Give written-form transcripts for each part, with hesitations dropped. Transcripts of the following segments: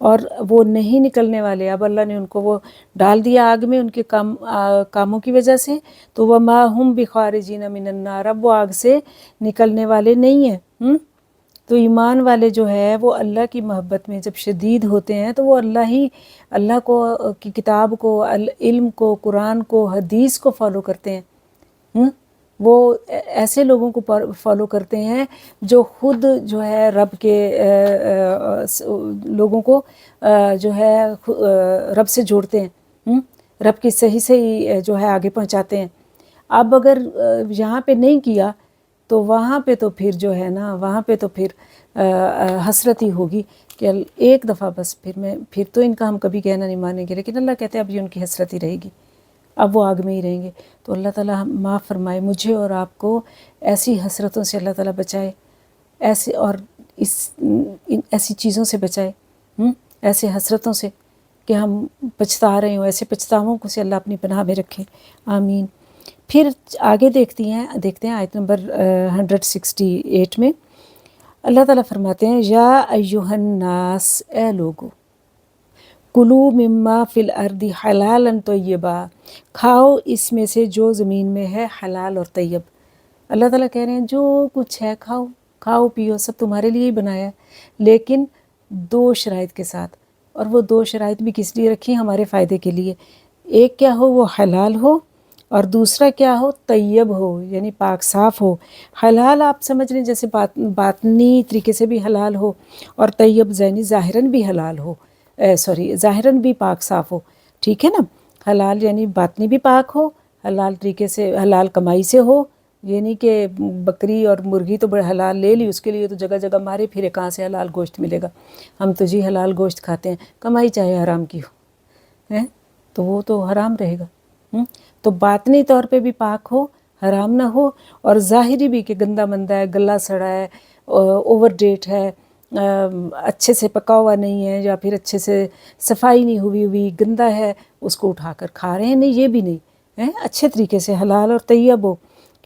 اور وہ نہیں نکلنے والے. اب اللہ نے ان کو وہ ڈال دیا آگ میں ان کے کاموں کی وجہ سے, تو وما ہم بخارجین من النار, اب وہ آگ سے نکلنے والے نہیں ہیں. تو ایمان والے جو ہے وہ اللہ کی محبت میں جب شدید ہوتے ہیں تو وہ اللہ کو کی کتاب کو, علم کو, قرآن کو, حدیث کو فالو کرتے ہیں. وہ ایسے لوگوں کو فالو کرتے ہیں جو خود جو ہے رب کے لوگوں کو جو ہے رب سے جوڑتے ہیں, رب کی صحیح جو ہے آگے پہنچاتے ہیں. اب اگر یہاں پہ نہیں کیا تو وہاں پہ تو پھر جو ہے نا, وہاں پہ تو پھر حسرت ہی ہوگی کہ ایک دفعہ بس پھر تو ان کا ہم کبھی کہنا نہیں مانیں گے. لیکن اللہ کہتے ہیں اب یہ ان کی حسرت ہی رہے گی, اب وہ آگ میں ہی رہیں گے. تو اللہ تعالیٰ معاف فرمائے مجھے اور آپ کو, ایسی حسرتوں سے اللہ تعالیٰ بچائے, ایسے اور ایسی چیزوں سے بچائے, ایسے حسرتوں سے کہ ہم پچھتا رہے ہوں, ایسے پچھتاووں کو سے اللہ اپنی پناہ میں رکھے, آمین. پھر آگے دیکھتے ہیں آیت نمبر 168 میں اللہ تعالیٰ فرماتے ہیں یا ایھا الناس, اے لوگو, کلو مما فی الارض حلالا طیبا, کھاؤ اس میں سے جو زمین میں ہے حلال اور طیب. اللہ تعالیٰ کہہ رہے ہیں جو کچھ ہے کھاؤ پیو, سب تمہارے لیے ہی بنایا ہے, لیکن 2 شرائط کے ساتھ. اور وہ 2 شرائط بھی کس لیے رکھی, ہمارے فائدے کے لیے. ایک کیا ہو, وہ حلال ہو, اور دوسرا کیا ہو, طیب ہو, یعنی پاک صاف ہو. حلال آپ سمجھ لیں جیسے باطنی طریقے سے بھی حلال ہو, اور طیب یعنی ظاہراً بھی حلال ہو, ظاہراً بھی پاک صاف ہو, ٹھیک ہے نا. حلال یعنی باطنی بھی پاک ہو, حلال طریقے سے حلال کمائی سے ہو, یعنی کہ بکری اور مرغی تو بڑے حلال لے لی, اس کے لیے تو جگہ جگہ مارے پھرے, کہاں سے حلال گوشت ملے گا. ہم تو جی حلال گوشت کھاتے ہیں, کمائی چاہے حرام کی ہو, تو وہ تو حرام رہے گا. تو باطنی طور پہ بھی پاک ہو, حرام نہ ہو, اور ظاہری بھی کہ گندا مندہ ہے, گلا سڑا ہے, اوور ڈیٹ ہے, اچھے سے پکا ہوا نہیں ہے, یا پھر اچھے سے صفائی نہیں ہوئی گندا ہے, اس کو اٹھا کر کھا رہے ہیں. نہیں, یہ بھی نہیں, اچھے طریقے سے حلال اور طیب ہو.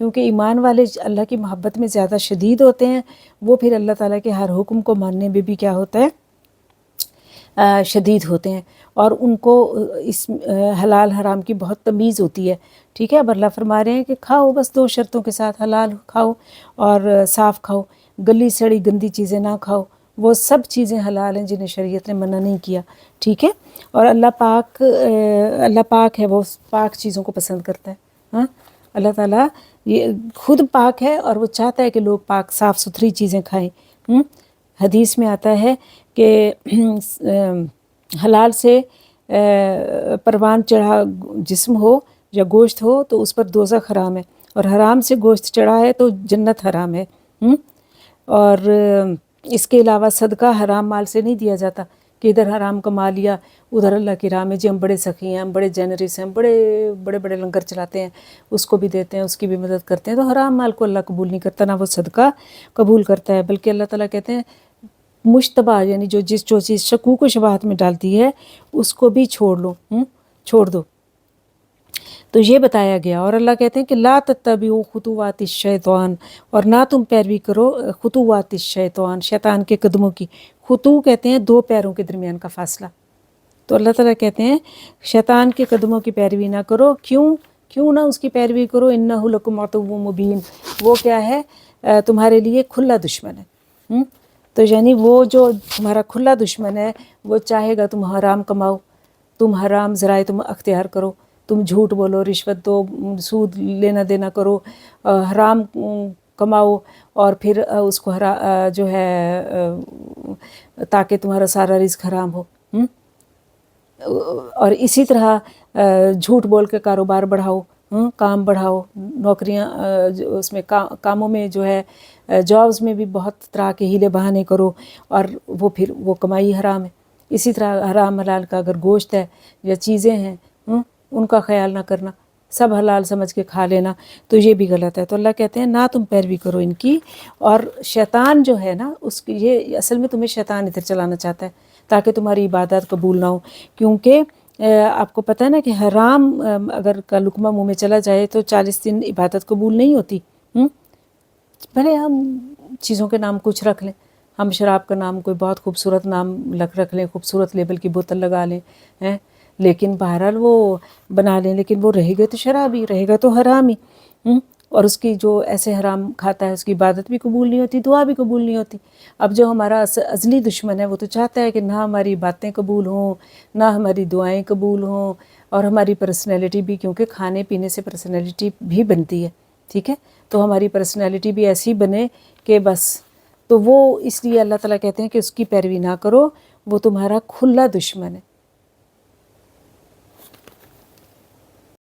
کیونکہ ایمان والے اللہ کی محبت میں زیادہ شدید ہوتے ہیں, وہ پھر اللہ تعالیٰ کے ہر حکم کو ماننے میں بھی کیا ہوتا ہے, شدید ہوتے ہیں, اور ان کو اس حلال حرام کی بہت تمیز ہوتی ہے. ٹھیک ہے, اب اللہ فرما رہے ہیں کہ کھاؤ بس 2 شرطوں کے ساتھ, حلال کھاؤ اور صاف کھاؤ, گلی سڑی گندی چیزیں نہ کھاؤ. وہ سب چیزیں حلال ہیں جنہیں شریعت نے منع نہیں کیا, ٹھیک ہے. اور اللہ پاک ہے, وہ پاک چیزوں کو پسند کرتا ہے. اللہ تعالیٰ یہ خود پاک ہے, اور وہ چاہتا ہے کہ لوگ پاک صاف ستھری چیزیں کھائیں. حدیث میں آتا ہے کہ حلال سے پروان چڑھا جسم ہو یا گوشت ہو تو اس پر دوزخ حرام ہے, اور حرام سے گوشت چڑھا ہے تو جنت حرام ہے. اور اس کے علاوہ صدقہ حرام مال سے نہیں دیا جاتا کہ ادھر حرام کما لیا, ادھر اللہ کی راہ میں, جی ہم بڑے سخی ہیں, ہم بڑے جنرس ہیں, ہم بڑے بڑے لنگر چلاتے ہیں, اس کو بھی دیتے ہیں, اس کی بھی مدد کرتے ہیں. تو حرام مال کو اللہ قبول نہیں کرتا, نہ وہ صدقہ قبول کرتا ہے. بلکہ اللہ تعالیٰ کہتے ہیں مشتبہ, یعنی جو چیز شکوک و شبہات میں ڈالتی ہے اس کو بھی چھوڑ دو. تو یہ بتایا گیا. اور اللہ کہتے ہیں کہ لا تتبعوا خطوات الشیطان, اور نہ تم پیروی کرو خطوات الشیطان, شیطان کے قدموں کی. خطو کہتے ہیں 2 پیروں کے درمیان کا فاصلہ. تو اللہ تعالیٰ کہتے ہیں شیطان کے قدموں کی پیروی نہ کرو. کیوں نہ اس کی پیروی کرو, انہ لکم عدو مبین, وہ کیا ہے, تمہارے لیے کھلا دشمن ہے. تو یعنی وہ جو تمہارا کھلا دشمن ہے وہ چاہے گا تم حرام کماؤ, تم حرام ذرائع تم اختیار کرو, تم جھوٹ بولو, رشوت دو, سود لینا دینا کرو, حرام کماؤ, اور پھر اس کو جو ہے تاکہ تمہارا سارا رزق حرام ہو. اور اسی طرح جھوٹ بول کے کاروبار بڑھاؤ, کام بڑھاؤ, نوکریاں اس میں کاموں میں جو ہے جابز میں بھی بہت طرح کے ہیلے بہانے کرو, اور پھر وہ کمائی حرام ہے. اسی طرح حرام حلال کا اگر گوشت ہے یا چیزیں ہیں ان کا خیال نہ کرنا, سب حلال سمجھ کے کھا لینا, تو یہ بھی غلط ہے. تو اللہ کہتے ہیں نہ تم پیروی کرو ان کی. اور شیطان جو ہے نا, یہ اصل میں تمہیں شیطان ادھر چلانا چاہتا ہے تاکہ تمہاری عبادت قبول نہ ہو. کیونکہ آپ کو پتہ ہے نا کہ حرام اگر کا لقمہ منہ میں چلا جائے تو 40 دن عبادت قبول نہیں ہوتی. بھلے ہم چیزوں کے نام کچھ رکھ لیں, ہم شراب کا نام کوئی بہت خوبصورت نام رکھ لیں، خوبصورت لیبل کی بوتل لگا لیں ہیں، لیکن بہرحال وہ بنا لیں، لیکن وہ رہے گا تو شرابی، رہے گا تو حرامی۔ اور اس کی جو ایسے حرام کھاتا ہے اس کی عبادت بھی قبول نہیں ہوتی، دعا بھی قبول نہیں ہوتی۔ اب جو ہمارا ازلی دشمن ہے وہ تو چاہتا ہے کہ نہ ہماری باتیں قبول ہوں، نہ ہماری دعائیں قبول ہوں، اور ہماری پرسنالٹی بھی، کیونکہ کھانے پینے سے پرسنالٹی بھی بنتی ہے، ٹھیک ہے، تو ہماری پرسنالٹی بھی ایسی بنے کہ بس، تو وہ اس لیے اللہ تعالیٰ کہتے ہیں کہ اس کی پیروی نہ کرو، وہ تمہارا کھلا دشمن ہے۔